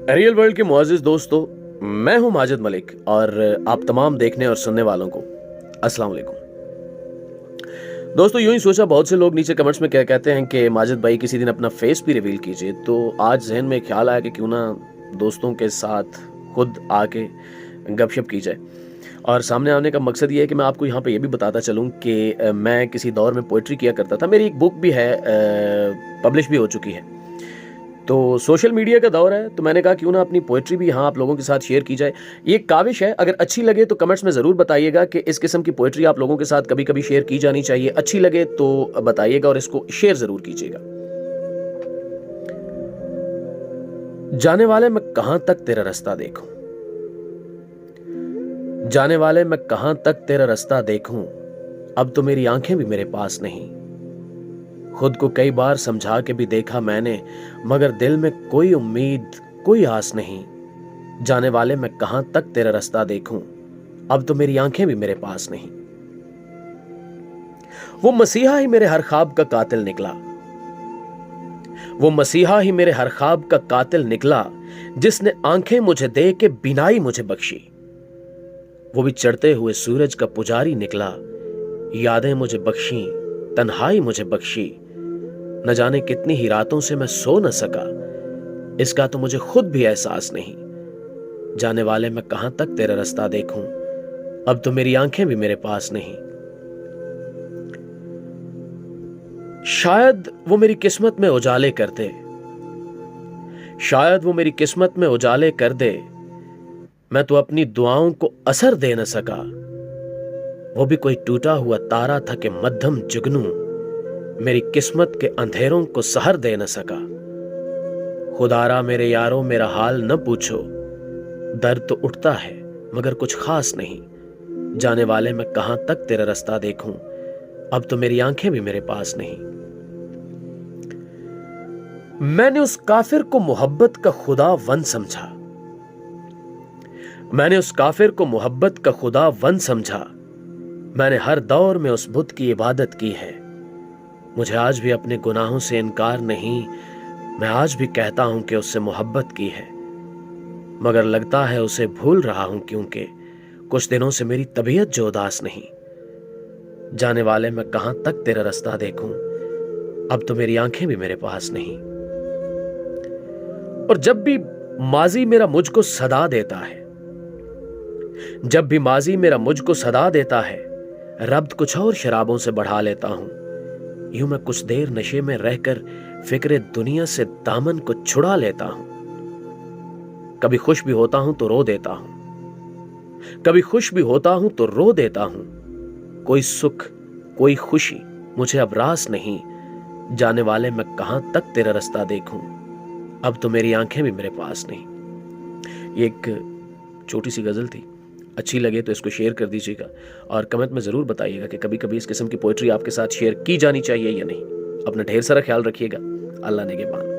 Real world के मुअज़्ज़िज़ दोस्तों, मैं हूं माजिद मलिक और आप तमाम देखने और सुनने वालों को अस्सलाम वालेकुम। दोस्तों, यूं ही सोचा, बहुत से लोग नीचे कमेंट्स में क्या कहते हैं कि माजिद भाई किसी दिन अपना फेस भी रिवील कीजिए। तो आज जहन में ख्याल आया कि क्यों ना दोस्तों के साथ खुद आके गपशप की जाए। और सामने आने का मकसद ये है कि मैं आपको यहाँ पे ये भी बताता चलूँ कि मैं किसी दौर में पोइट्री किया करता था। मेरी एक बुक भी है, पब्लिश भी हो चुकी है। तो सोशल मीडिया का दौर है, तो मैंने कहा क्यों ना अपनी पोइट्री भी यहाँ आप लोगों के साथ शेयर की जाए। ये एक काविश है, अगर अच्छी लगे तो कमेंट्स में ज़रूर बताइएगा कि इस किस्म की पोइट्री आप लोगों के साथ कभी कभी शेयर की जानी चाहिए। अच्छी लगे तो बताइएगा और इसको शेयर ज़रूर कीजिएगा। जाने वाले मैं कहां तक तेरा रास्ता देखूं, जाने वाले मैं कहां तक तेरा रास्ता देखूं, अब तो मेरी आंखें भी मेरे पास नहीं। खुद को कई बार समझा के भी देखा मैंने, मगर दिल में कोई उम्मीद कोई आस नहीं। जाने वाले मैं कहां तक तेरा रास्ता देखूं, अब तो मेरी आंखें भी मेरे पास नहीं। वो मसीहा ही मेरे हर ख्वाब का कातिल निकला, वो मसीहा ही मेरे हर ख्वाब का कातिल निकला, जिसने आंखें मुझे दे के बिनाई मुझे बख्शी। वो भी चढ़ते हुए सूरज का पुजारी निकला, यादें मुझे बख्शी, तन्हाई मुझे बख्शी। न जाने कितनी ही रातों से मैं सो न सका, इसका तो मुझे खुद भी एहसास नहीं। जाने वाले मैं कहां तक तेरा रास्ता देखूं, अब तो मेरी आंखें भी मेरे पास नहीं। शायद वो मेरी किस्मत में उजाले कर दे, शायद वो मेरी किस्मत में उजाले कर दे, मैं तो अपनी दुआओं को असर दे न सका। वो भी कोई टूटा हुआ तारा था कि मध्यम जुगनू, मेरी किस्मत के अंधेरों को सहर दे न सका। खुदारा मेरे यारों मेरा हाल न पूछो, दर्द तो उठता है मगर कुछ खास नहीं। जाने वाले मैं कहां तक तेरा रास्ता देखूं, अब तो मेरी आंखें भी मेरे पास नहीं। मैंने उस काफिर को मोहब्बत का खुदा वन समझा, मैंने उस काफिर को मोहब्बत का खुदा वन समझा। मैंने हर दौर में उस बुत की इबादत की है। मुझे आज भी अपने गुनाहों से इनकार नहीं, मैं आज भी कहता हूं कि उससे मोहब्बत की है। मगर लगता है उसे भूल रहा हूं, क्योंकि कुछ दिनों से मेरी तबीयत जो उदास नहीं। जाने वाले मैं कहां तक तेरा रास्ता देखूं, अब तो मेरी आंखें भी मेरे पास नहीं। और जब भी माजी मेरा मुझको सदा देता है, जब भी माजी मेरा मुझको सदा देता है, रब्त कुछ और शराबों से बढ़ा लेता हूं। यूं मैं कुछ देर नशे में रहकर फिक्रे दुनिया से दामन को छुड़ा लेता हूं। कभी खुश भी होता हूं तो रो देता हूं, कभी खुश भी होता हूं तो रो देता हूं। कोई सुख कोई खुशी मुझे अब रास नहीं। जाने वाले मैं कहां तक तेरा रास्ता देखूं, अब तो मेरी आंखें भी मेरे पास नहीं। ये एक छोटी सी गजल थी। अच्छी लगे तो इसको शेयर कर दीजिएगा और कमेंट में ज़रूर बताइएगा कि कभी कभी इस किस्म की पोइट्री आपके साथ शेयर की जानी चाहिए या नहीं। अपना ढेर सारा ख्याल रखिएगा। अल्लाह निगहबान।